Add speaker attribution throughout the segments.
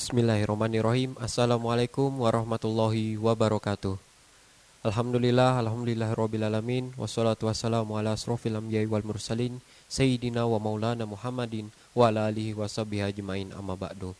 Speaker 1: Bismillahirrahmanirrahim. Assalamualaikum warahmatullahi wabarakatuh. Alhamdulillahirrabbilalamin. Wassalatu wassalamu ala asrofil anbiya'i wal mursalin Sayyidina wa maulana Muhammadin wa ala alihi wa sahbihi ajma'in, amma ba'du.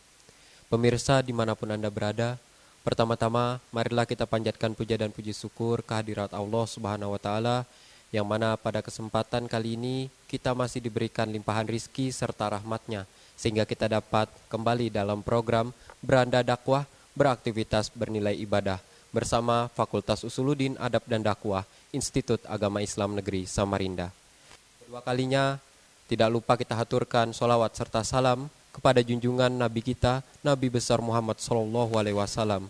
Speaker 1: Pemirsa dimanapun Anda berada, pertama-tama marilah kita panjatkan puja dan puji syukur kehadirat Allah Subhanahu wa Ta'ala, yang mana pada kesempatan kali ini kita masih diberikan limpahan rizki serta rahmatnya, sehingga kita dapat kembali dalam program Beranda Dakwah beraktivitas bernilai ibadah bersama Fakultas Usuluddin Adab dan Dakwah Institut Agama Islam Negeri Samarinda. Kedua kalinya tidak lupa kita haturkan sholawat serta salam kepada junjungan Nabi kita, Nabi besar Muhammad SAW,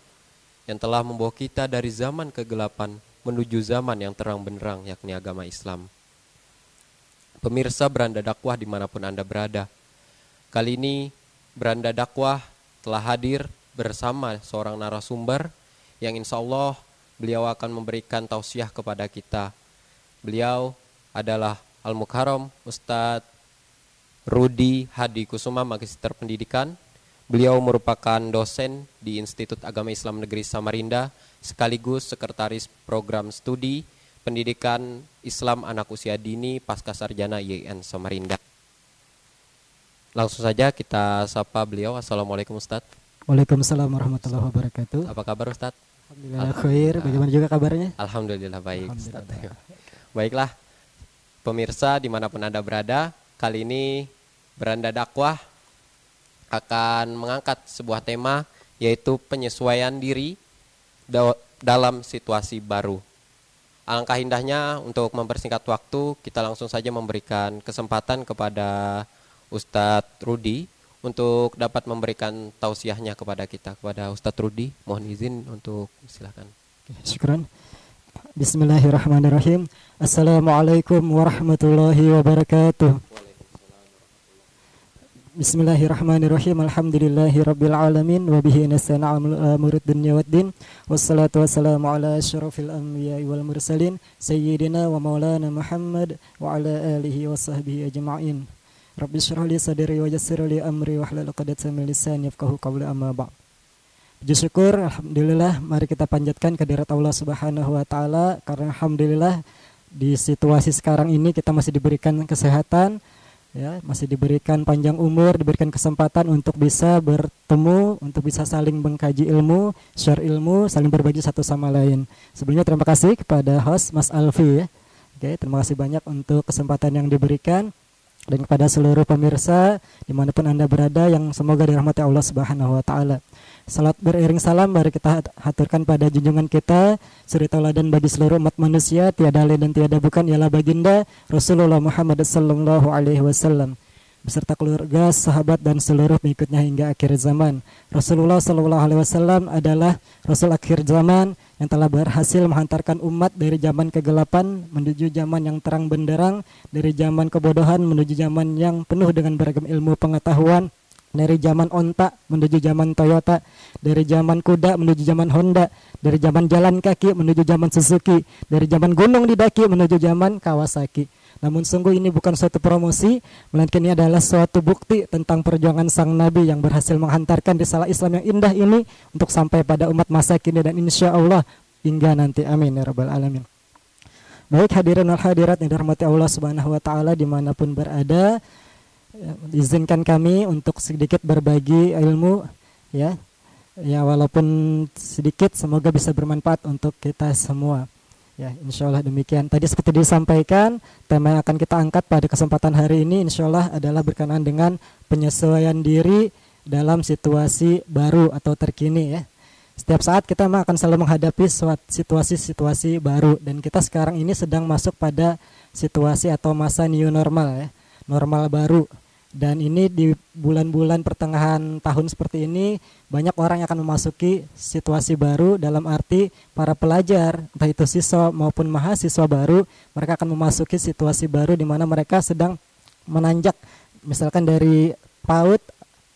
Speaker 1: yang telah membawa kita dari zaman kegelapan menuju zaman yang terang benderang, yakni agama Islam. Pemirsa Beranda Dakwah dimanapun Anda berada, kali ini Beranda Dakwah telah hadir bersama seorang narasumber yang insya Allah beliau akan memberikan tausiah kepada kita. Beliau adalah Al-Mukarram Ustadz Rudi Hadi Kusuma, Magister Pendidikan. Beliau merupakan dosen di Institut Agama Islam Negeri Samarinda, sekaligus Sekretaris Program Studi Pendidikan Islam Anak Usia Dini Pasca Sarjana IAIN Samarinda. Langsung saja kita sapa beliau. Assalamualaikum Ustadz.
Speaker 2: Waalaikumsalam warahmatullahi wabarakatuh.
Speaker 1: Apa kabar Ustadz?
Speaker 2: Alhamdulillah khair. Bagaimana juga kabarnya?
Speaker 1: Alhamdulillah baik Ustadz. Baiklah pemirsa dimanapun Anda berada, kali ini Beranda Dakwah akan mengangkat sebuah tema, yaitu penyesuaian diri dalam situasi baru. Alangkah indahnya untuk mempersingkat waktu, kita langsung saja memberikan kesempatan kepada Ustadz Rudi untuk dapat memberikan tausiahnya kepada kita. Kepada Ustadz Rudi, mohon izin untuk silakan.
Speaker 2: Syukran. Bismillahirrahmanirrahim. Assalamualaikum warahmatullahi wabarakatuh. Bismillahirrahmanirrahim. Alhamdulillahi rabbil alamin wa bihi nasta'inu ala umuri dunya waddin. Wassalatu wassalamu ala asyrafil anbiya'i wal mursalin sayyidina wa maulana Muhammad wa ala alihi wa sahbihi ajma'in. Rabbi syrah li sadri wa yassir li amri wahlul 'uqdatam min lisani yafqahu qawli, amma ba'd. Puji syukur alhamdulillah, mari kita panjatkan kehadirat Allah Subhanahu wa Ta'ala, karena alhamdulillah di situasi sekarang ini kita masih diberikan kesehatan, ya, masih diberikan panjang umur, diberikan kesempatan untuk bisa bertemu, untuk bisa saling mengkaji ilmu, share ilmu, saling berbagi satu sama lain. Sebelumnya terima kasih kepada host Mas Alfi, ya. Oke, terima kasih banyak untuk kesempatan yang diberikan, dan kepada seluruh pemirsa dimanapun Anda berada yang semoga dirahmati Allah Subhanahu wa Ta'ala. Salat beriring salam mari kita haturkan pada junjungan kita, suri tauladan bagi seluruh umat manusia, tiada lain dan tiada bukan ialah baginda Rasulullah Muhammad sallallahu alaihi wasallam beserta keluarga, sahabat dan seluruh pengikutnya hingga akhir zaman. Rasulullah sallallahu alaihi wasallam adalah Rasul akhir zaman yang telah berhasil menghantarkan umat dari zaman kegelapan menuju zaman yang terang benderang, dari zaman kebodohan menuju zaman yang penuh dengan beragam ilmu pengetahuan, dari zaman onta menuju zaman Toyota, dari zaman kuda menuju zaman Honda, dari zaman jalan kaki menuju zaman Suzuki, dari zaman gunung didaki menuju zaman Kawasaki. Namun sungguh ini bukan suatu promosi, melainkan ini adalah suatu bukti tentang perjuangan sang Nabi yang berhasil menghantarkan risalah Islam yang indah ini untuk sampai pada umat masa kini dan insya Allah hingga nanti. Amin ya rabbal alamin. Baik hadirin wal hadirat yang dirahmati Allah Subhanahu wa Ta'ala dimanapun berada, izinkan kami untuk sedikit berbagi ilmu, ya walaupun sedikit, semoga bisa bermanfaat untuk kita semua. Ya, insya Allah demikian. Tadi seperti disampaikan, tema yang akan kita angkat pada kesempatan hari ini insya Allah adalah berkenaan dengan penyesuaian diri dalam situasi baru atau terkini, ya. Setiap saat kita akan selalu menghadapi situasi-situasi baru, dan kita sekarang ini sedang masuk pada situasi atau masa new normal, ya, normal baru. Dan ini di bulan-bulan pertengahan tahun seperti ini banyak orang yang akan memasuki situasi baru, dalam arti para pelajar, entah itu siswa maupun mahasiswa baru, mereka akan memasuki situasi baru di mana mereka sedang menanjak, misalkan dari PAUD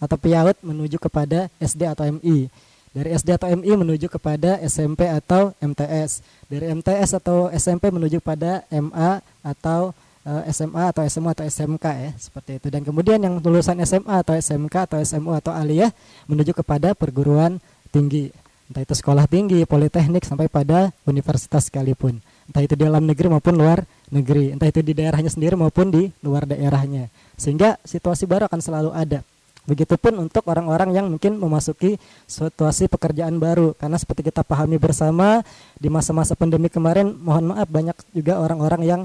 Speaker 2: atau PIAUD menuju kepada SD atau MI, dari SD atau MI menuju kepada SMP atau MTS, dari MTS atau SMP menuju pada MA atau SMA atau SMU atau SMK ya, seperti itu. Dan kemudian yang lulusan SMA atau SMK atau SMU atau aliyah menuju kepada perguruan tinggi, entah itu sekolah tinggi, politeknik sampai pada universitas sekalipun, entah itu di dalam negeri maupun luar negeri, entah itu di daerahnya sendiri maupun di luar daerahnya, sehingga situasi baru akan selalu ada. Begitupun untuk orang-orang yang mungkin memasuki situasi pekerjaan baru, karena seperti kita pahami bersama di masa-masa pandemi kemarin, mohon maaf banyak juga orang-orang yang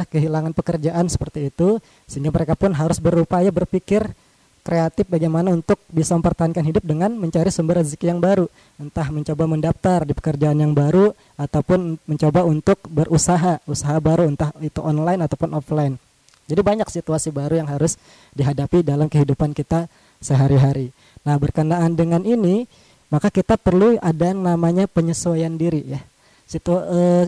Speaker 2: kehilangan pekerjaan seperti itu, sehingga mereka pun harus berupaya berpikir kreatif bagaimana untuk bisa mempertahankan hidup dengan mencari sumber rezeki yang baru, entah mencoba mendaftar di pekerjaan yang baru ataupun mencoba untuk usaha baru, entah itu online ataupun offline. Jadi banyak situasi baru yang harus dihadapi dalam kehidupan kita sehari-hari. Nah, berkenaan dengan ini, maka kita perlu ada namanya penyesuaian diri ya.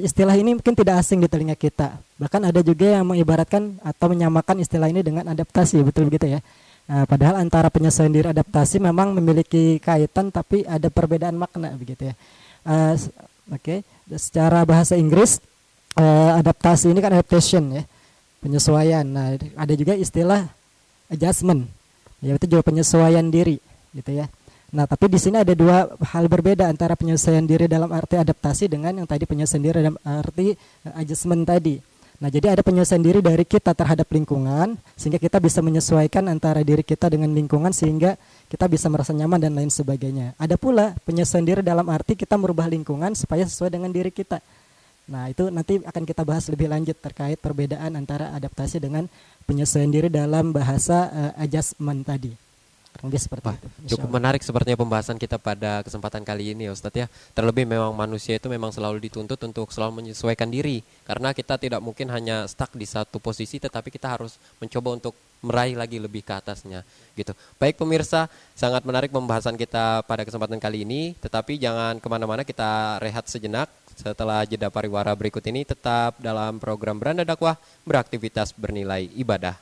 Speaker 2: Istilah ini mungkin tidak asing di telinga kita. Bahkan ada juga yang mengibaratkan atau menyamakan istilah ini dengan adaptasi, betul begitu ya. Nah, padahal antara penyesuaian diri adaptasi memang memiliki kaitan, tapi ada perbedaan makna begitu ya. Oke. Secara bahasa Inggris adaptasi ini kan adaptation ya, penyesuaian. Nah, ada juga istilah adjustment, yaitu juga penyesuaian diri gitu ya. Nah, tapi di sini ada dua hal berbeda antara penyesuaian diri dalam arti adaptasi dengan yang tadi penyesuaian diri dalam arti adjustment tadi. Nah, jadi ada penyesuaian diri dari kita terhadap lingkungan, sehingga kita bisa menyesuaikan antara diri kita dengan lingkungan sehingga kita bisa merasa nyaman dan lain sebagainya. Ada pula penyesuaian diri dalam arti kita merubah lingkungan supaya sesuai dengan diri kita. Nah, itu nanti akan kita bahas lebih lanjut terkait perbedaan antara adaptasi dengan penyesuaian diri dalam bahasa adjustment tadi.
Speaker 1: Wah, cukup menarik sepertinya pembahasan kita pada kesempatan kali ini ya Ustadz ya. Terlebih memang manusia itu memang selalu dituntut untuk selalu menyesuaikan diri, karena kita tidak mungkin hanya stuck di satu posisi, tetapi kita harus mencoba untuk meraih lagi lebih ke atasnya gitu. Baik pemirsa, sangat menarik pembahasan kita pada kesempatan kali ini, tetapi jangan kemana-mana, kita rehat sejenak. Setelah jeda pariwara berikut ini tetap dalam program Beranda Dakwah, beraktivitas bernilai ibadah.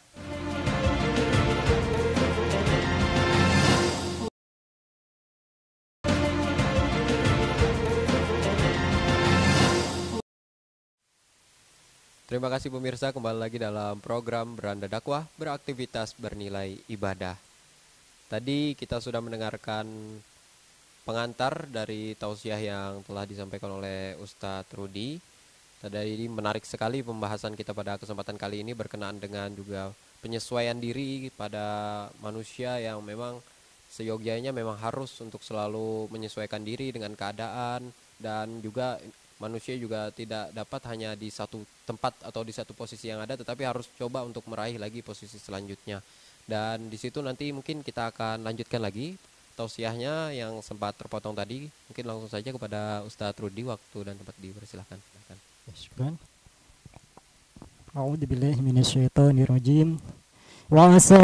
Speaker 1: Terima kasih pemirsa, kembali lagi dalam program Beranda Dakwah, beraktivitas bernilai ibadah. Tadi kita sudah mendengarkan pengantar dari tausiah yang telah disampaikan oleh Ustadz Rudi. Tadi menarik sekali pembahasan kita pada kesempatan kali ini berkenaan dengan juga penyesuaian diri pada manusia yang memang seyogyanya memang harus untuk selalu menyesuaikan diri dengan keadaan, dan juga manusia juga tidak dapat hanya di satu tempat atau di satu posisi yang ada, tetapi harus coba untuk meraih lagi posisi selanjutnya. Dan di situ nanti mungkin kita akan lanjutkan lagi tausiahnya yang sempat terpotong tadi. Mungkin langsung saja kepada Ustadz Rudi, waktu dan tempat dipersilahkan.
Speaker 2: Syukran. A'udzubillahi minasyaitonir rajim. Wa asa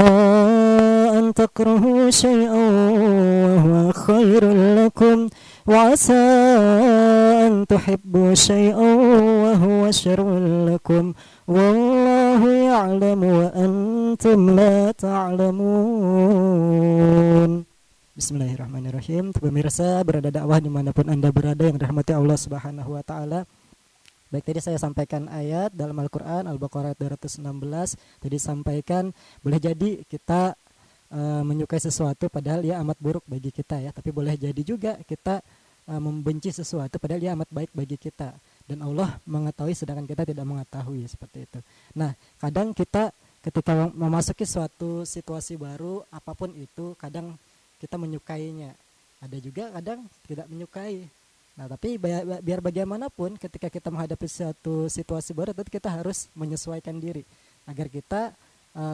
Speaker 2: an takrahu syai'an wa huwa khairul lakum wa asa an tuhibbu syai'an wa huwa syarrul lakum wallahu ya'lamu wa antum la ta'lamun. Bismillahirrahmanirrahim. Pemirsa Beranda Dakwah dimanapun Anda berada yang dirahmati Allah Subhanahu wa taala. Baik, tadi saya sampaikan ayat dalam Al-Qur'an Al-Baqarah 216. Tadi sampaikan boleh jadi kita menyukai sesuatu padahal ia amat buruk bagi kita ya, tapi boleh jadi juga kita membenci sesuatu padahal ia amat baik bagi kita, dan Allah mengetahui sedangkan kita tidak mengetahui, seperti itu. Nah, kadang kita ketika memasuki suatu situasi baru apapun itu, kadang kita menyukainya, ada juga kadang tidak menyukai. Nah, tapi biar bagaimanapun ketika kita menghadapi suatu situasi baru, tentu kita harus menyesuaikan diri agar kita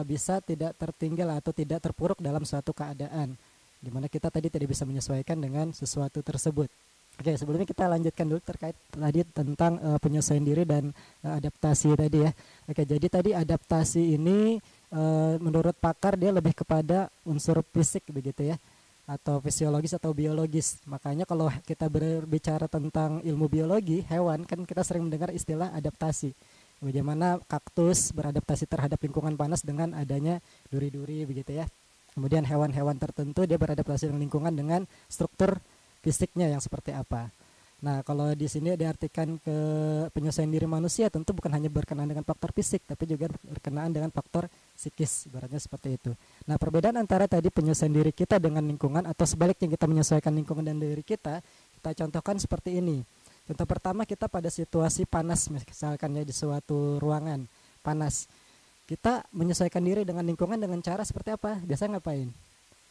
Speaker 2: bisa tidak tertinggal atau tidak terpuruk dalam suatu keadaan di mana kita tadi tidak bisa menyesuaikan dengan sesuatu tersebut. Oke, sebelumnya kita lanjutkan dulu terkait tadi tentang penyesuaian diri dan adaptasi tadi ya. Oke, jadi tadi adaptasi ini menurut pakar dia lebih kepada unsur fisik begitu ya, atau fisiologis atau biologis. Makanya kalau kita berbicara tentang ilmu biologi hewan, kan kita sering mendengar istilah adaptasi. Bagaimana kaktus beradaptasi terhadap lingkungan panas dengan adanya duri-duri begitu ya. Kemudian hewan-hewan tertentu dia beradaptasi dengan lingkungan dengan struktur fisiknya yang seperti apa. Nah, kalau di sini diartikan ke penyesuaian diri manusia tentu bukan hanya berkenaan dengan faktor fisik, tapi juga berkenaan dengan faktor psikis, ibaratnya seperti itu. Nah, perbedaan antara tadi penyesuaian diri kita dengan lingkungan atau sebaliknya kita menyesuaikan lingkungan dan diri kita contohkan seperti ini. Contoh pertama, kita pada situasi panas misalkan ya, di suatu ruangan panas. Kita menyesuaikan diri dengan lingkungan dengan cara seperti apa? Biasa ngapain?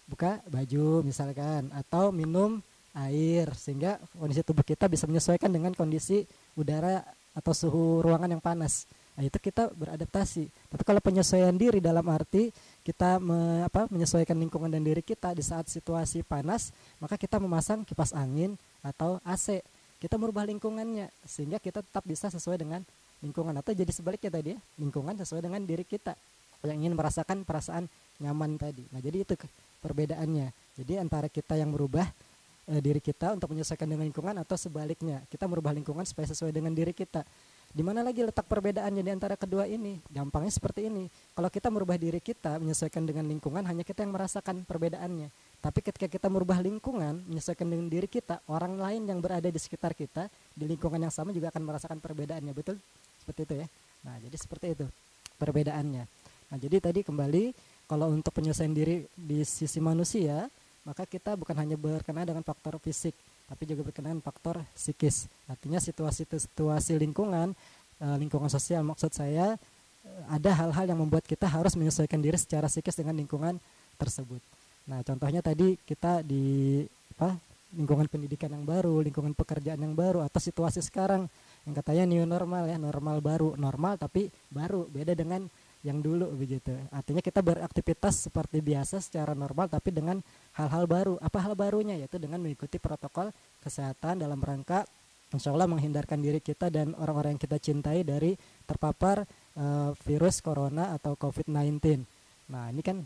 Speaker 2: Buka baju misalkan, atau minum air sehingga kondisi tubuh kita bisa menyesuaikan dengan kondisi udara atau suhu ruangan yang panas. Nah, itu kita beradaptasi. Tapi kalau penyesuaian diri dalam arti kita menyesuaikan lingkungan dan diri kita di saat situasi panas, maka kita memasang kipas angin atau AC. Kita merubah lingkungannya sehingga kita tetap bisa sesuai dengan lingkungan, atau jadi sebaliknya tadi ya, lingkungan sesuai dengan diri kita yang ingin merasakan perasaan nyaman tadi. Nah, jadi itu perbedaannya. Jadi antara kita yang merubah diri kita untuk menyesuaikan dengan lingkungan, atau sebaliknya kita merubah lingkungan supaya sesuai dengan diri kita. Di mana lagi letak perbedaannya di antara kedua ini? Gampangnya seperti ini. Kalau kita merubah diri kita menyesuaikan dengan lingkungan, hanya kita yang merasakan perbedaannya. Tapi ketika kita merubah lingkungan menyesuaikan dengan diri kita, orang lain yang berada di sekitar kita di lingkungan yang sama juga akan merasakan perbedaannya. Betul? Seperti itu ya. Nah, jadi seperti itu perbedaannya. Nah, jadi tadi kembali, kalau untuk penyelesaian diri di sisi manusia, maka kita bukan hanya berkenaan dengan faktor fisik, tapi juga berkenaan faktor psikis. Artinya situasi lingkungan, lingkungan sosial maksud saya, ada hal-hal yang membuat kita harus menyesuaikan diri secara psikis dengan lingkungan tersebut. Nah, contohnya tadi kita di lingkungan pendidikan yang baru, lingkungan pekerjaan yang baru, atau situasi sekarang yang katanya new normal ya, normal baru, normal tapi baru, beda dengan yang dulu begitu. Artinya kita beraktivitas seperti biasa secara normal tapi dengan hal-hal baru. Apa hal barunya? Yaitu dengan mengikuti protokol kesehatan dalam rangka insya Allah menghindarkan diri kita dan orang-orang yang kita cintai dari terpapar virus corona atau COVID-19. Nah, ini kan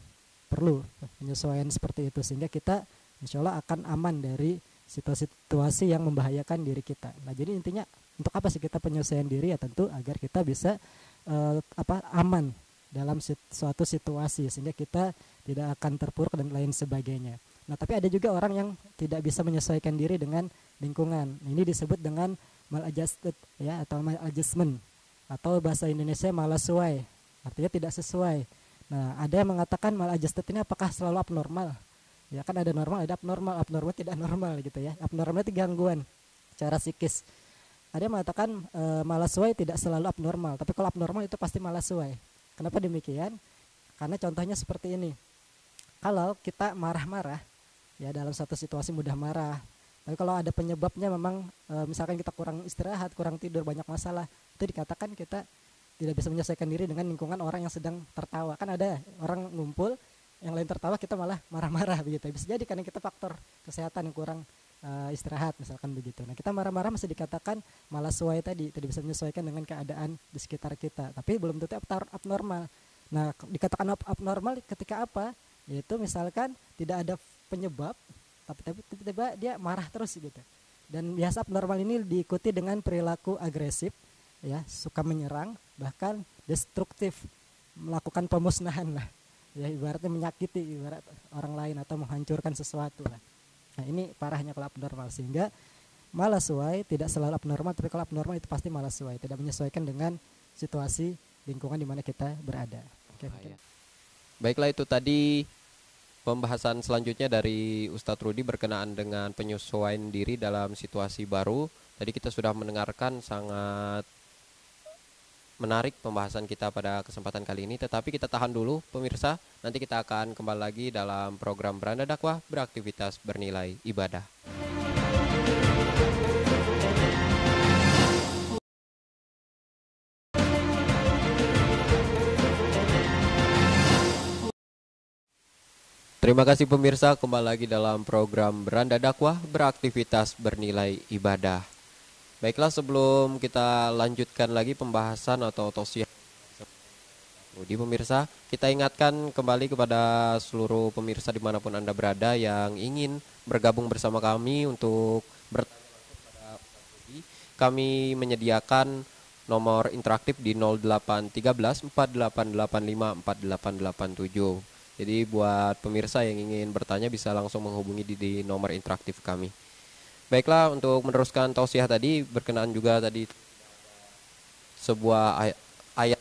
Speaker 2: perlu penyesuaian seperti itu sehingga kita insya Allah akan aman dari situasi yang membahayakan diri kita. Nah, jadi intinya untuk apa sih kita penyesuaian diri? Ya tentu agar kita bisa aman dalam suatu situasi sehingga kita tidak akan terpuruk dan lain sebagainya. Nah, tapi ada juga orang yang tidak bisa menyesuaikan diri dengan lingkungan. Ini disebut dengan maladjusted ya, atau maladjustment, atau bahasa Indonesia malasuai, artinya tidak sesuai. Nah, ada yang mengatakan maladjusted ini apakah selalu abnormal? Ya kan ada normal, ada abnormal, abnormal tidak normal gitu ya. Abnormal itu gangguan secara psikis. Ada yang mengatakan malasuai tidak selalu abnormal, tapi kalau abnormal itu pasti malasuai. Kenapa demikian? Karena contohnya seperti ini. Kalau kita marah-marah, ya dalam satu situasi mudah marah. Tapi kalau ada penyebabnya memang misalkan kita kurang istirahat, kurang tidur, banyak masalah, itu dikatakan kita tidak bisa menyesuaikan diri dengan lingkungan orang yang sedang tertawa. Kan ada orang ngumpul, yang lain tertawa, kita malah marah-marah begitu. Bisa jadi karena kita faktor kesehatan yang kurang istirahat misalkan begitu. Nah, kita marah-marah masih dikatakan malasuai tadi, tidak bisa menyesuaikan dengan keadaan di sekitar kita. Tapi belum tentu abnormal. Nah, dikatakan abnormal ketika apa? Yaitu misalkan tidak ada penyebab, tapi tiba-tiba dia marah terus gitu. Dan biasa abnormal ini diikuti dengan perilaku agresif, ya, suka menyerang, bahkan destruktif, melakukan pemusnahan lah. Ya, ibaratnya menyakiti ibarat orang lain atau menghancurkan sesuatu lah. Nah, ini parahnya kalau abnormal, sehingga malasuai tidak selalu abnormal, tapi kalau abnormal itu pasti malasuai, tidak menyesuaikan dengan situasi lingkungan di mana kita berada. Oke.
Speaker 1: Baiklah, itu tadi pembahasan selanjutnya dari Ustadz Rudi berkenaan dengan penyesuaian diri dalam situasi baru. Tadi kita sudah mendengarkan sangat menarik pembahasan kita pada kesempatan kali ini, tetapi kita tahan dulu pemirsa. Nanti kita akan kembali lagi dalam program Beranda Dakwah, beraktivitas bernilai ibadah. Terima kasih pemirsa, kembali lagi dalam program Beranda Dakwah, beraktivitas bernilai ibadah. Baiklah, sebelum kita lanjutkan lagi pembahasan atau tausiah di pemirsa, kita ingatkan kembali kepada seluruh pemirsa dimanapun Anda berada yang ingin bergabung bersama kami untuk bertanya kepada Ustadz Rudi. Kami menyediakan nomor interaktif di 0813 4885 4887. Jadi buat pemirsa yang ingin bertanya bisa langsung menghubungi di nomor interaktif kami. Baiklah, untuk meneruskan tausiah tadi berkenaan juga tadi sebuah ayat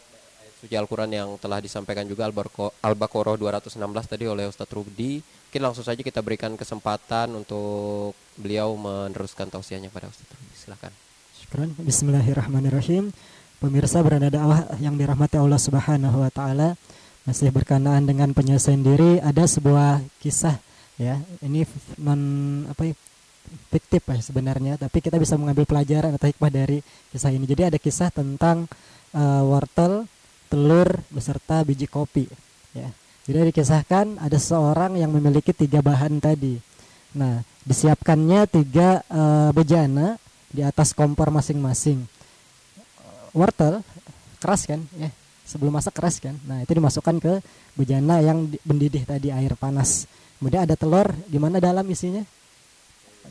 Speaker 1: suci Al-Quran yang telah disampaikan juga Al-Baqarah 216 tadi oleh Ustadz Rudi. Mungkin langsung saja kita berikan kesempatan untuk beliau meneruskan tausiahnya pada Ustadz Rudi. Silakan.
Speaker 2: Syukran. Bismillahirrahmanirrahim. Pemirsa berada dakwah yang dirahmati Allah Subhanahu wa taala, masih berkenaan dengan penyelesaian diri, ada sebuah kisah ya. Ini fiktif ya sebenarnya, tapi kita bisa mengambil pelajaran atau hikmah dari kisah ini. Jadi ada kisah tentang wortel, telur beserta biji kopi ya. Jadi dikisahkan ada seorang yang memiliki 3 bahan tadi. Nah, disiapkannya 3 bejana di atas kompor masing-masing. Wortel keras kan ya, sebelum masak keras kan. Nah, itu dimasukkan ke bejana yang mendidih tadi, air panas. Kemudian ada telur, gimana dalam isinya?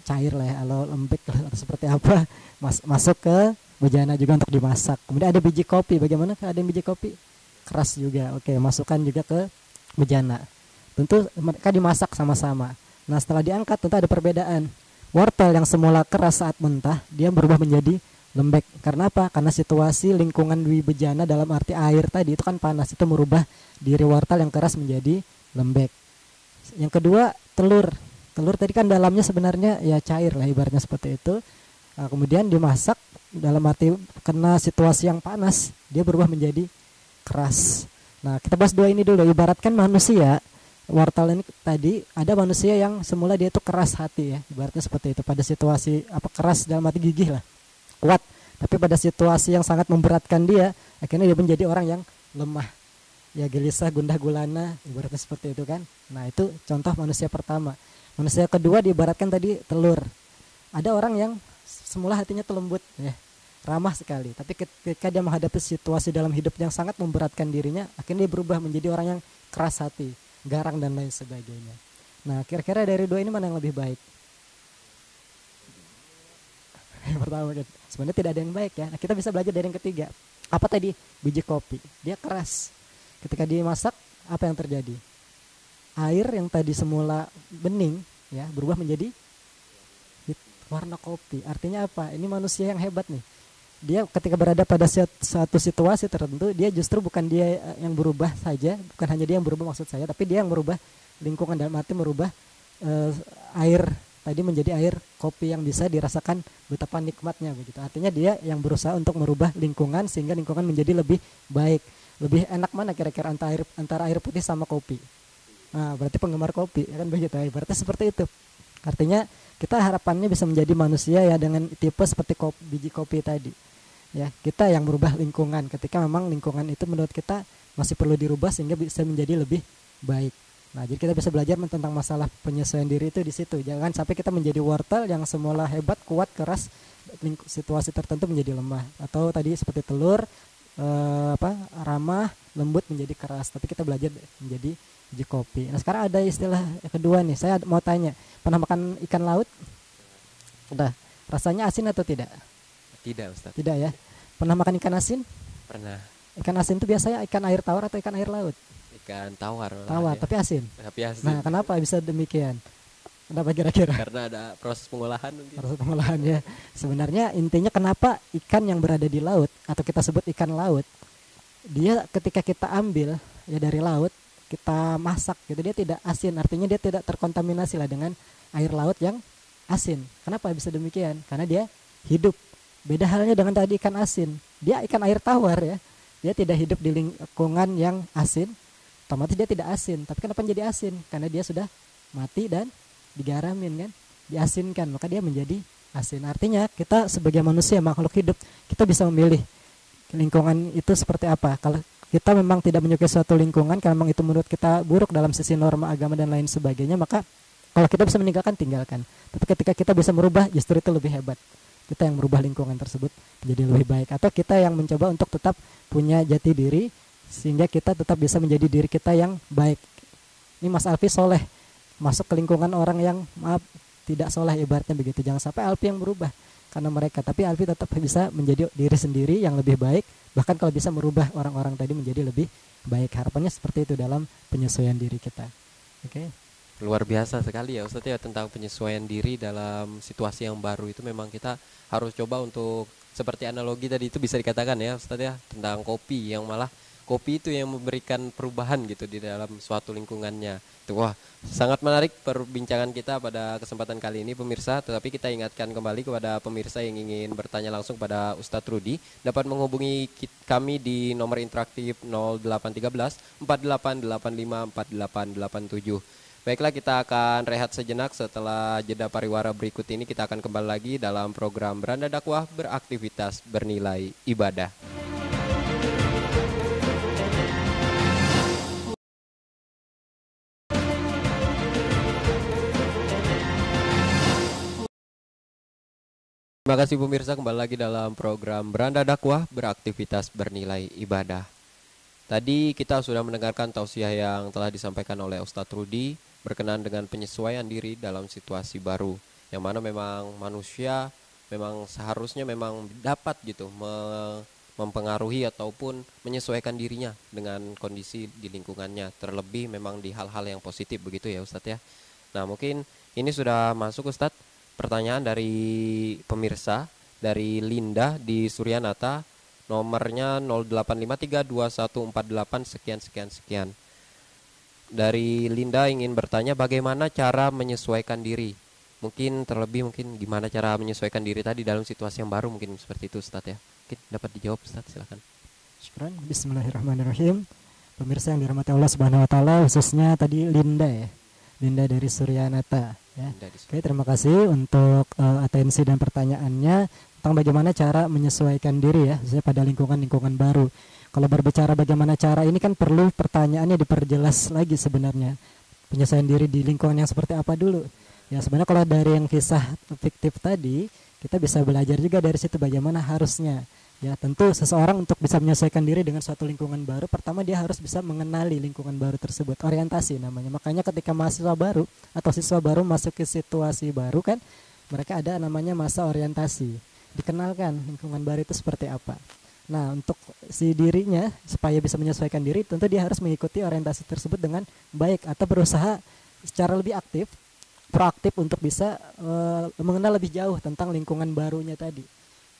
Speaker 2: Cair lah ya, kalau lembek atau seperti apa, masuk ke bejana juga untuk dimasak. Kemudian ada biji kopi, bagaimana ada biji kopi? Keras juga, oke, masukkan juga ke bejana. Tentu mereka dimasak sama-sama. Nah, setelah diangkat tentu ada perbedaan. Wortel yang semula keras saat mentah, dia berubah menjadi lembek. Karena apa? Karena situasi lingkungan di bejana, dalam arti air tadi itu kan panas, itu merubah diri wortel yang keras menjadi lembek. Yang kedua, telur. Telur tadi kan dalamnya sebenarnya ya cair lah, ibaratnya seperti itu. Nah, kemudian dimasak dalam arti kena situasi yang panas, dia berubah menjadi keras. Nah, kita bahas 2 ini dulu. Ibaratkan manusia, wortel ini tadi, ada manusia yang semula dia itu keras hati ya, ibaratnya seperti itu. Pada situasi keras dalam arti gigih lah, kuat, tapi pada situasi yang sangat memberatkan dia, akhirnya dia menjadi orang yang lemah ya, gelisah, gundah gulana, ibaratnya seperti itu kan. Nah, itu contoh manusia pertama. Manusia kedua diibaratkan tadi telur. Ada orang yang semula hatinya lembut ya, ramah sekali, tapi ketika dia menghadapi situasi dalam hidup yang sangat memberatkan dirinya, akhirnya dia berubah menjadi orang yang keras hati, garang dan lain sebagainya. Nah, kira-kira dari 2 ini mana yang lebih baik? Yang pertama kan, sebenarnya tidak ada yang baik ya. Nah, kita bisa belajar dari yang ketiga. Apa tadi? Biji kopi. Dia keras. Ketika dimasak, apa yang terjadi? Air yang tadi semula bening ya, berubah menjadi warna kopi. Artinya apa? Ini manusia yang hebat nih. Dia ketika berada pada suatu situasi tertentu, dia justru bukan dia yang berubah saja, bukan hanya dia yang berubah maksud saya, tapi dia yang merubah lingkungan, dalam arti merubah air tadi menjadi air kopi yang bisa dirasakan betapa nikmatnya begitu. Artinya dia yang berusaha untuk merubah lingkungan sehingga lingkungan menjadi lebih baik. Lebih enak mana kira-kira antara air putih sama kopi? Nah, berarti penggemar kopi ya kan begitu. Berarti seperti itu. Artinya kita harapannya bisa menjadi manusia ya dengan tipe seperti biji kopi tadi. Ya, kita yang merubah lingkungan ketika memang lingkungan itu menurut kita masih perlu dirubah sehingga bisa menjadi lebih baik. Nah, jadi kita bisa belajar tentang masalah penyesuaian diri itu di situ. Jangan sampai kita menjadi wortel yang semula hebat, kuat, keras, situasi tertentu menjadi lemah. Atau tadi seperti telur, ramah, lembut menjadi keras. Tapi kita belajar menjadi biji kopi. Nah, sekarang ada istilah kedua nih. Saya mau tanya, pernah makan ikan laut? Udah. Rasanya asin atau tidak?
Speaker 1: Tidak, Ustaz.
Speaker 2: Tidak ya. Pernah makan ikan asin?
Speaker 1: Pernah.
Speaker 2: Ikan asin itu biasanya ikan air tawar atau ikan air laut?
Speaker 1: Ikan tawar.
Speaker 2: Tawar, tapi asin.
Speaker 1: Tapi asin.
Speaker 2: Nah, kenapa bisa demikian? Kenapa kira-kira?
Speaker 1: Karena ada proses pengolahan mungkin.
Speaker 2: Proses pengolahan ya. Sebenarnya intinya kenapa ikan yang berada di laut atau kita sebut ikan laut, dia ketika kita ambil ya dari laut, kita masak gitu, dia tidak asin. Artinya dia tidak terkontaminasi lah dengan air laut yang asin. Kenapa bisa demikian? Karena dia hidup. Beda halnya dengan tadi ikan asin. Dia ikan air tawar ya. Dia tidak hidup di lingkungan yang asin. Otomatis dia tidak asin. Tapi kenapa jadi asin? Karena dia sudah mati dan digaramin kan, diasinkan, maka dia menjadi asin. Artinya kita sebagai manusia, makhluk hidup, kita bisa memilih lingkungan itu seperti apa. Kalau kita memang tidak menyukai suatu lingkungan, kalau memang itu menurut kita buruk dalam sisi norma agama dan lain sebagainya, maka kalau kita bisa meninggalkan, tinggalkan. Tapi ketika kita bisa merubah, justru itu lebih hebat. Kita yang merubah lingkungan tersebut menjadi lebih baik. Atau kita yang mencoba untuk tetap punya jati diri, sehingga kita tetap bisa menjadi diri kita yang baik. Ini Mas Alfi soleh, masuk ke lingkungan orang yang maaf tidak soleh, ibaratnya begitu. Jangan sampai Alfi yang berubah karena mereka, tapi Alfi tetap bisa menjadi diri sendiri yang lebih baik. Bahkan kalau bisa merubah orang-orang tadi menjadi lebih baik. Harapannya seperti itu dalam penyesuaian diri kita. Oke.
Speaker 1: Luar biasa sekali ya Ustadz ya, tentang penyesuaian diri dalam situasi yang baru itu memang kita harus coba untuk seperti analogi tadi itu bisa dikatakan ya Ustadz ya, tentang kopi yang malah kopi itu yang memberikan perubahan gitu di dalam suatu lingkungannya. Itu wah, sangat menarik perbincangan kita pada kesempatan kali ini pemirsa, tetapi kita ingatkan kembali kepada pemirsa yang ingin bertanya langsung pada Ustadz Rudi dapat menghubungi kami di nomor interaktif 0813 4885 4887. Baiklah, kita akan rehat sejenak. Setelah jeda pariwara berikut ini kita akan kembali lagi dalam program Beranda Dakwah Beraktivitas Bernilai Ibadah. Terima kasih pemirsa, kembali lagi dalam program Beranda Dakwah Beraktivitas Bernilai Ibadah. Tadi kita sudah mendengarkan tausiah yang telah disampaikan oleh Ustadz Rudi berkenaan dengan penyesuaian diri dalam situasi baru, yang mana memang manusia memang seharusnya memang dapat gitu mempengaruhi ataupun menyesuaikan dirinya dengan kondisi di lingkungannya, terlebih memang di hal-hal yang positif begitu ya Ustadz ya. Nah mungkin ini sudah masuk Ustadz pertanyaan dari pemirsa, dari Linda di Suryanata, nomornya 08532148 sekian sekian sekian. Dari Linda ingin bertanya bagaimana cara menyesuaikan diri. Mungkin terlebih mungkin gimana cara menyesuaikan diri tadi dalam situasi yang baru, mungkin seperti itu Ustadz ya. Mungkin dapat dijawab Ustadz, silakan.
Speaker 2: Syukran. Bismillahirrahmanirrahim. Pemirsa yang dirahmati Allah Subhanahu wa taala, khususnya tadi Linda ya. Linda dari Suryanata ya. Oke, terima kasih untuk atensi dan pertanyaannya tentang bagaimana cara menyesuaikan diri ya, khususnya pada lingkungan baru. Kalau berbicara bagaimana cara ini kan perlu pertanyaannya diperjelas lagi sebenarnya. Penyesuaian diri di lingkungan yang seperti apa dulu. Ya sebenarnya kalau dari yang kisah fiktif tadi, kita bisa belajar juga dari situ bagaimana harusnya. Ya tentu seseorang untuk bisa menyesuaikan diri dengan suatu lingkungan baru, pertama dia harus bisa mengenali lingkungan baru tersebut, orientasi namanya. Makanya ketika mahasiswa baru atau siswa baru masuk ke situasi baru kan, mereka ada namanya masa orientasi. Dikenalkan lingkungan baru itu seperti apa. Nah untuk si dirinya supaya bisa menyesuaikan diri, tentu dia harus mengikuti orientasi tersebut dengan baik atau berusaha secara lebih aktif, proaktif untuk bisa mengenal lebih jauh tentang lingkungan barunya tadi.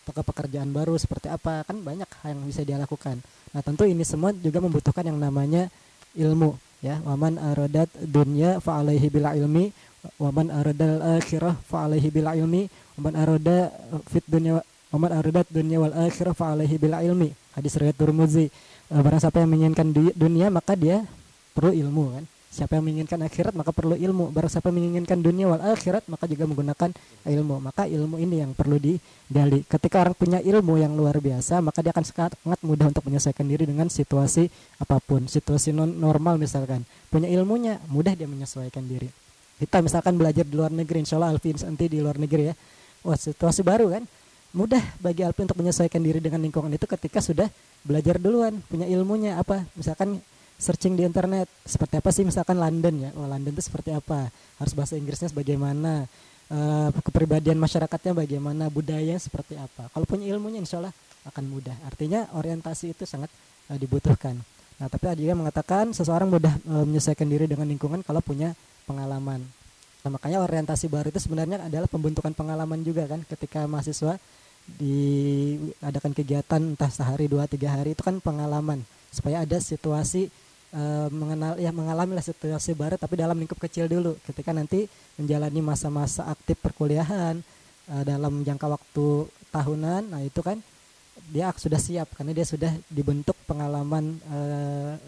Speaker 2: Pekerjaan baru seperti apa, kan banyak hal yang bisa dia lakukan. Nah tentu ini semua juga membutuhkan yang namanya ilmu ya. Waman aradat dunya fa alaihi bil ilmi, waman aradal akhirah fa alaihi bil ilmi, waman arada fit dunya, waman aradat dunya wal akhirah fa alaihi bil ilmi. Hadis riwayat Tirmizi. Barang siapa yang menginginkan dunia maka dia perlu ilmu kan. Siapa yang menginginkan akhirat maka perlu ilmu. Barang siapa yang menginginkan dunia wal akhirat maka juga menggunakan ilmu. Maka ilmu ini yang perlu digali. Ketika orang punya ilmu yang luar biasa, maka dia akan sangat mudah untuk menyesuaikan diri dengan situasi apapun. Situasi normal misalkan, punya ilmunya, mudah dia menyesuaikan diri. Kita misalkan belajar di luar negeri, insya Allah Alfi nanti di luar negeri ya. Wah situasi baru kan, mudah bagi Alfi untuk menyesuaikan diri dengan lingkungan itu ketika sudah belajar duluan, punya ilmunya apa. Misalkan searching di internet, seperti apa sih misalkan London ya, oh London itu seperti apa, harus bahasa Inggrisnya bagaimana, kepribadian masyarakatnya bagaimana, budaya seperti apa. Kalau punya ilmunya insya Allah akan mudah. Artinya orientasi itu sangat dibutuhkan. Nah tapi ada juga mengatakan seseorang mudah menyesuaikan diri dengan lingkungan kalau punya pengalaman. Nah makanya orientasi baru itu sebenarnya adalah pembentukan pengalaman juga kan. Ketika mahasiswa diadakan kegiatan entah sehari 2-3 hari itu kan pengalaman, supaya ada situasi mengalami situasi baru tapi dalam lingkup kecil dulu. Ketika nanti menjalani masa-masa aktif perkuliahan dalam jangka waktu tahunan, nah itu kan dia sudah siap karena dia sudah dibentuk pengalaman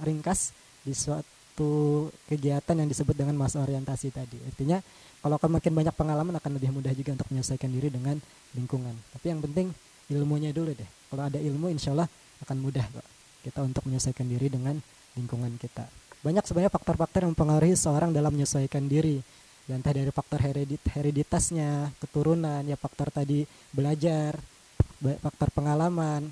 Speaker 2: ringkas di suatu kegiatan yang disebut dengan masa orientasi tadi. Artinya kalau makin banyak pengalaman akan lebih mudah juga untuk menyelesaikan diri dengan lingkungan. Tapi yang penting ilmunya dulu deh. Kalau ada ilmu insya Allah akan mudah kok kita untuk menyelesaikan diri dengan lingkungan kita. Banyak sebenarnya faktor-faktor yang mempengaruhi seorang dalam menyesuaikan diri. Ya, entah dari faktor hereditasnya, keturunan, ya faktor tadi belajar, faktor pengalaman,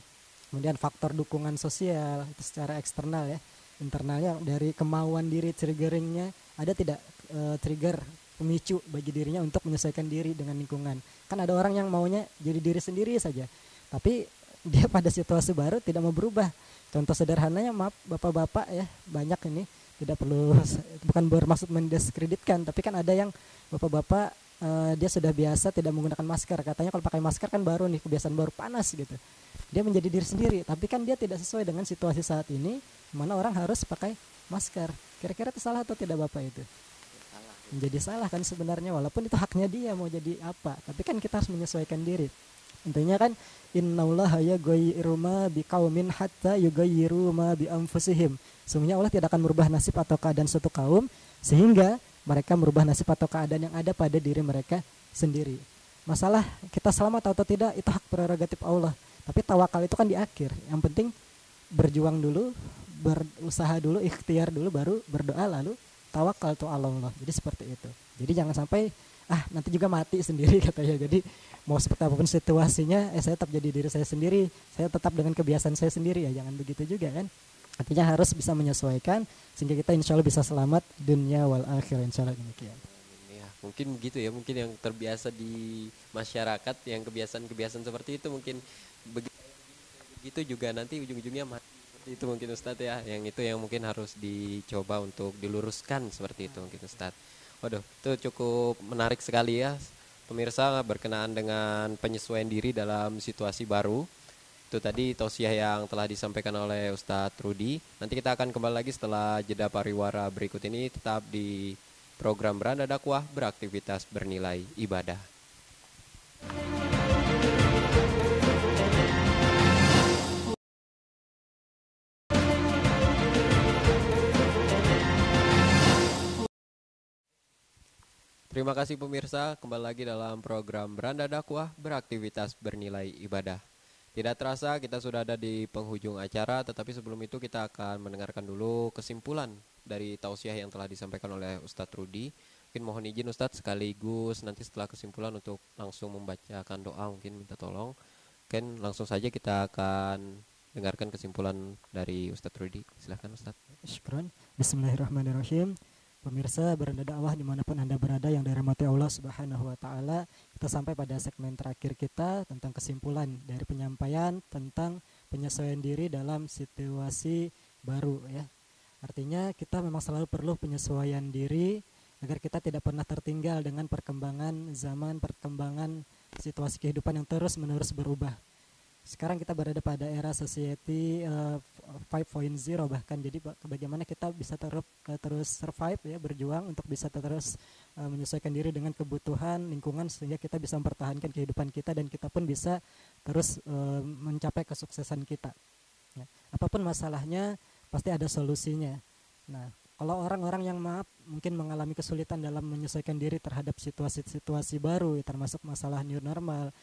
Speaker 2: kemudian faktor dukungan sosial itu secara eksternal ya. Internalnya dari kemauan diri, triggeringnya ada tidak trigger pemicu bagi dirinya untuk menyesuaikan diri dengan lingkungan. Kan ada orang yang maunya jadi diri sendiri saja, tapi dia pada situasi baru tidak mau berubah. Contoh sederhananya, maaf bapak-bapak ya, banyak ini tidak perlu, bukan bermaksud mendiskreditkan, tapi kan ada yang bapak-bapak dia sudah biasa tidak menggunakan masker, katanya kalau pakai masker kan baru nih, kebiasaan baru, panas gitu, dia menjadi diri sendiri, tapi kan dia tidak sesuai dengan situasi saat ini mana orang harus pakai masker. Kira-kira itu salah atau tidak bapak itu? Menjadi salah kan sebenarnya, walaupun itu haknya dia mau jadi apa, tapi kan kita harus menyesuaikan diri. Intinya kan innallaha yughayyiru ma biqaumin hatta yughayyiru ma bi anfusihim. Sesungguhnya Allah tidak akan merubah nasib atau keadaan suatu kaum sehingga mereka merubah nasib atau keadaan yang ada pada diri mereka sendiri. Masalah kita selamat atau tidak itu hak prerogatif Allah. Tapi tawakal itu kan di akhir. Yang penting berjuang dulu, berusaha dulu, ikhtiar dulu, baru berdoa, lalu tawakal tu Allah. Jadi seperti itu. Jadi jangan sampai nanti juga mati sendiri katanya. Jadi mau seperti apapun situasinya, saya tetap jadi diri saya sendiri, saya tetap dengan kebiasaan saya sendiri, ya jangan begitu juga kan. Artinya harus bisa menyesuaikan sehingga kita insya Allah bisa selamat dunia wal akhir, insya Allah demikian.
Speaker 1: Ya, mungkin begitu ya, mungkin yang terbiasa di masyarakat yang kebiasaan-kebiasaan seperti itu mungkin begitu juga nanti ujung-ujungnya mati seperti itu mungkin Ustadz ya. Yang itu yang mungkin harus dicoba untuk diluruskan seperti itu mungkin Ustadz. Waduh, itu cukup menarik sekali ya pemirsa, berkenaan dengan penyesuaian diri dalam situasi baru. Itu tadi tausiah yang telah disampaikan oleh Ustadz Rudi. Nanti kita akan kembali lagi setelah jeda pariwara berikut ini, tetap di program Beranda Dakwah, beraktivitas bernilai ibadah. Terima kasih pemirsa, kembali lagi dalam program Beranda Dakwah, beraktivitas bernilai ibadah. Tidak terasa kita sudah ada di penghujung acara, tetapi sebelum itu kita akan mendengarkan dulu kesimpulan dari tausiah yang telah disampaikan oleh Ustadz Rudi. Mungkin mohon izin Ustadz sekaligus nanti setelah kesimpulan untuk langsung membacakan doa, mungkin minta tolong. Mungkin langsung saja kita akan dengarkan kesimpulan dari Ustadz Rudi. Silahkan Ustadz.
Speaker 2: Syukran. Bismillahirrahmanirrahim. Pemirsa Beranda Dakwah dimanapun Anda berada yang dirahmati Allah Subhanahu wa Ta'ala, kita sampai pada segmen terakhir kita tentang kesimpulan dari penyampaian tentang penyesuaian diri dalam situasi baru ya. Artinya kita memang selalu perlu penyesuaian diri agar kita tidak pernah tertinggal dengan perkembangan zaman, perkembangan situasi kehidupan yang terus-menerus berubah. Sekarang kita berada pada era society 5.0 bahkan, jadi bagaimana kita bisa terus survive ya, berjuang untuk bisa terus menyesuaikan diri dengan kebutuhan lingkungan sehingga kita bisa mempertahankan kehidupan kita dan kita pun bisa terus mencapai kesuksesan kita ya. Apapun masalahnya pasti ada solusinya. Nah, kalau orang-orang yang mungkin mengalami kesulitan dalam menyesuaikan diri terhadap situasi-situasi baru ya, termasuk masalah new normal,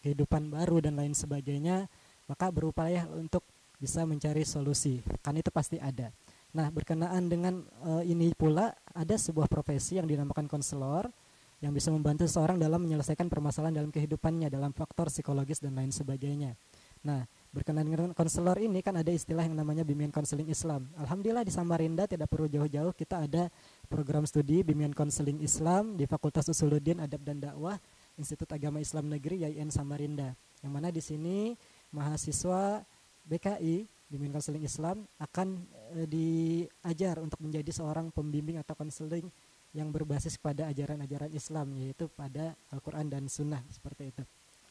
Speaker 2: kehidupan baru dan lain sebagainya, maka berupaya untuk bisa mencari solusi, kan itu pasti ada. Nah, berkenaan dengan ini pula ada sebuah profesi yang dinamakan konselor yang bisa membantu seorang dalam menyelesaikan permasalahan dalam kehidupannya, dalam faktor psikologis dan lain sebagainya. Nah, berkenaan dengan konselor ini kan ada istilah yang namanya bimbingan konseling Islam. Alhamdulillah di Samarinda tidak perlu jauh-jauh, kita ada program studi bimbingan konseling Islam di Fakultas Usuluddin Adab dan Dakwah Institut Agama Islam Negeri YIN Samarinda. Yang mana di sini mahasiswa BKI bimbingan konseling Islam akan diajar untuk menjadi seorang pembimbing atau konseling yang berbasis pada ajaran-ajaran Islam, yaitu pada Al-Quran dan Sunnah seperti itu.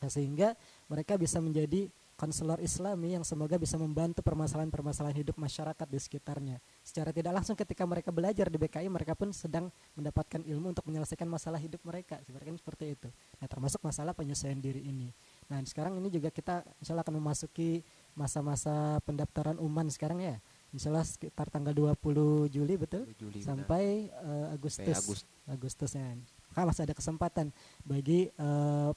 Speaker 2: Nah, sehingga mereka bisa menjadi konselor Islami yang semoga bisa membantu permasalahan-permasalahan hidup masyarakat di sekitarnya. Secara tidak langsung ketika mereka belajar di BKI, mereka pun sedang mendapatkan ilmu untuk menyelesaikan masalah hidup mereka. Seperti itu. Nah, termasuk masalah penyesuaian diri ini. Nah, sekarang ini juga kita insya Allah akan memasuki masa-masa pendaftaran UMAN sekarang ya. Insya Allah sekitar tanggal 20 Juli betul? Juli, sampai Agustusnya. Maka masih ada kesempatan bagi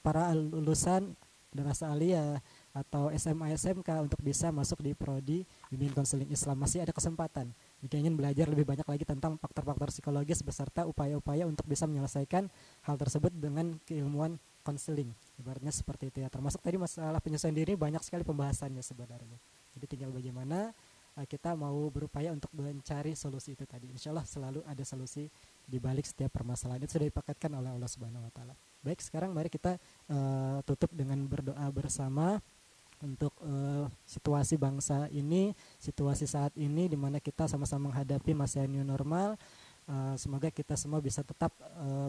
Speaker 2: para lulusan madrasah aliyah atau SMA SMK untuk bisa masuk di prodi bimbingan konseling Islam. Masih ada kesempatan jika ingin belajar lebih banyak lagi tentang faktor-faktor psikologis beserta upaya-upaya untuk bisa menyelesaikan hal tersebut dengan keilmuan konseling. Ibaratnya seperti itu ya. Termasuk tadi masalah penyesuaian diri banyak sekali pembahasannya sebenarnya. Jadi tinggal bagaimana kita mau berupaya untuk mencari solusi itu tadi. Insya Allah selalu ada solusi di balik setiap permasalahan. Itu sudah dipakatkan oleh Allah Subhanahu Wa Taala. Baik, sekarang mari kita tutup dengan berdoa bersama. untuk situasi bangsa ini, situasi saat ini di mana kita sama-sama menghadapi masa new normal. Semoga kita semua bisa tetap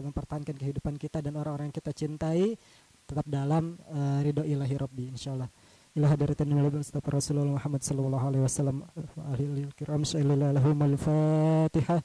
Speaker 2: mempertahankan kehidupan kita dan orang-orang yang kita cintai tetap dalam ridho ilahi Rabbi, insyaallah. Ila hadratin Mustafa Rasulullah Muhammad sallallahu alaihi wasallam ahli kiram sallallahu alaihi Fatihah.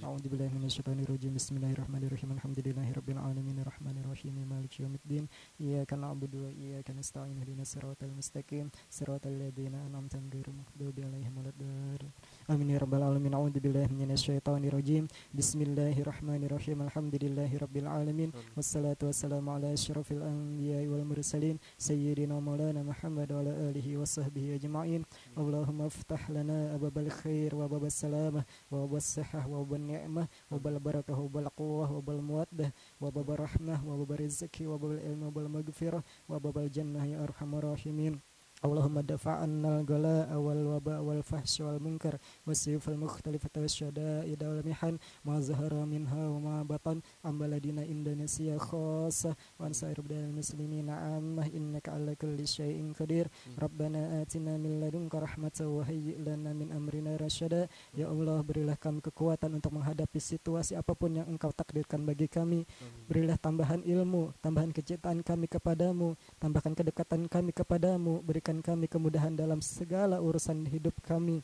Speaker 2: A'udzubillahi minasyaitonir rajim. Bismillahirrahmanirrahim. Alhamdulillahirabbil alamin arrahmanir rahim maliki yaumiddin. Iyyaka na'budu wa iyyaka nasta'in ihdinas siratal mustaqim siratal ladzina an'amta 'alaihim ghairil alaihim waladdallin. Amin ya rabbal alamin. A'udzubillahi minasyaitonir rajim. Bismillahirrahmanirrahim. Alhamdulillahirabbil alamin. Wassalatu wassalamu ala asyrafil anbiya'i wal mursalin sayyidina maulana Muhammad wa ala alihi washabbihi ajma'in. Allahumma iftah lana abwabal khair wa babas salamah wa babas sihah wa babal ni'mah wa babal barakah wa babal quwwah wa babal muwaddah wa babal rahmah wa babal rizqi wa babal ilmi wa babal maghfirah wa babal jannah ya arhamar rahimin. Allahumma dafa'anna al-gala'a wal waba' wal fahsy wal munkar wasyuf al mukhtalifata wasyada'id wal mihan ma zahara minha wa ma batan ambaladina Indonesia khassa wa ansair bidal muslimina ammah innaka ala kulli syai'in qadir. Rabbana atina min ladunka rahmatan wa hayyi' lana min amrina rasyada. Ya Allah, berilah kami kekuatan untuk menghadapi situasi apapun yang Engkau takdirkan bagi kami. Berilah tambahan ilmu, tambahan kecintaan kami kepadamu, tambahkan kedekatan kami kepadamu, berikan kami kemudahan dalam segala urusan hidup kami.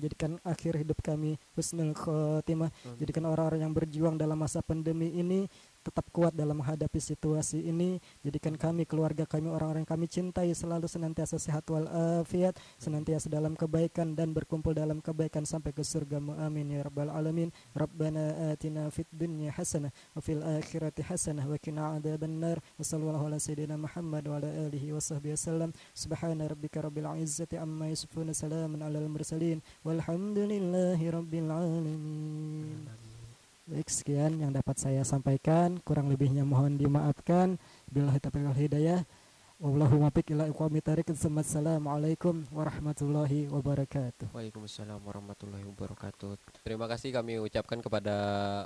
Speaker 2: Jadikan akhir hidup kami husnul khotimah. Jadikan orang-orang yang berjuang dalam masa pandemi ini tetap kuat dalam menghadapi situasi ini. Jadikan kami, keluarga kami, orang-orang yang kami cintai selalu senantiasa sehat walafiat, senantiasa dalam kebaikan dan berkumpul dalam kebaikan sampai ke surga-Mu. Amin ya rabbal alamin. Rabbana atina fid dunya hasanah wa fil akhirati hasanah wa qina adzabannar. Wa sallallahu ala sayyidina Muhammad wa ala alihi washabbihi wasallam. Subhana rabbika rabbil izzati amma yasifun, salamun alal mursalin walhamdulillahi rabbil alamin. Baik, sekian yang dapat saya sampaikan, kurang lebihnya mohon dimaafkan. Billahi taufiq wal hidayah. Wallahumma muwaffiq ila aqwamit thariq. Assalamualaikum warahmatullahi wabarakatuh.
Speaker 1: Waalaikumsalam warahmatullahi wabarakatuh. Terima kasih kami ucapkan kepada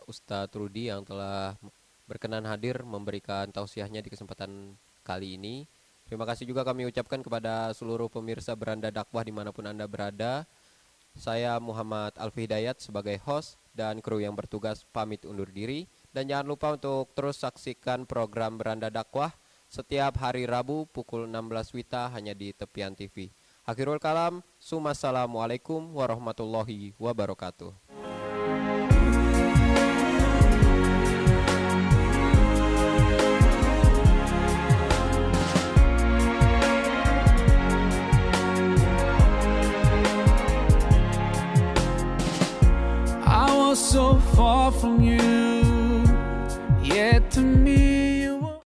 Speaker 1: Ustadz Rudi yang telah berkenan hadir memberikan tausiahnya di kesempatan kali ini. Terima kasih juga kami ucapkan kepada seluruh pemirsa Beranda Dakwah dimanapun Anda berada. Saya Muhammad Alfi Hidayat sebagai host dan kru yang bertugas pamit undur diri. Dan jangan lupa untuk terus saksikan program Beranda Dakwah setiap hari Rabu pukul 16 WITA hanya di Tepian TV. Akhirul kalam, Assalamualaikum warahmatullahi wabarakatuh.
Speaker 3: So far from you, yet to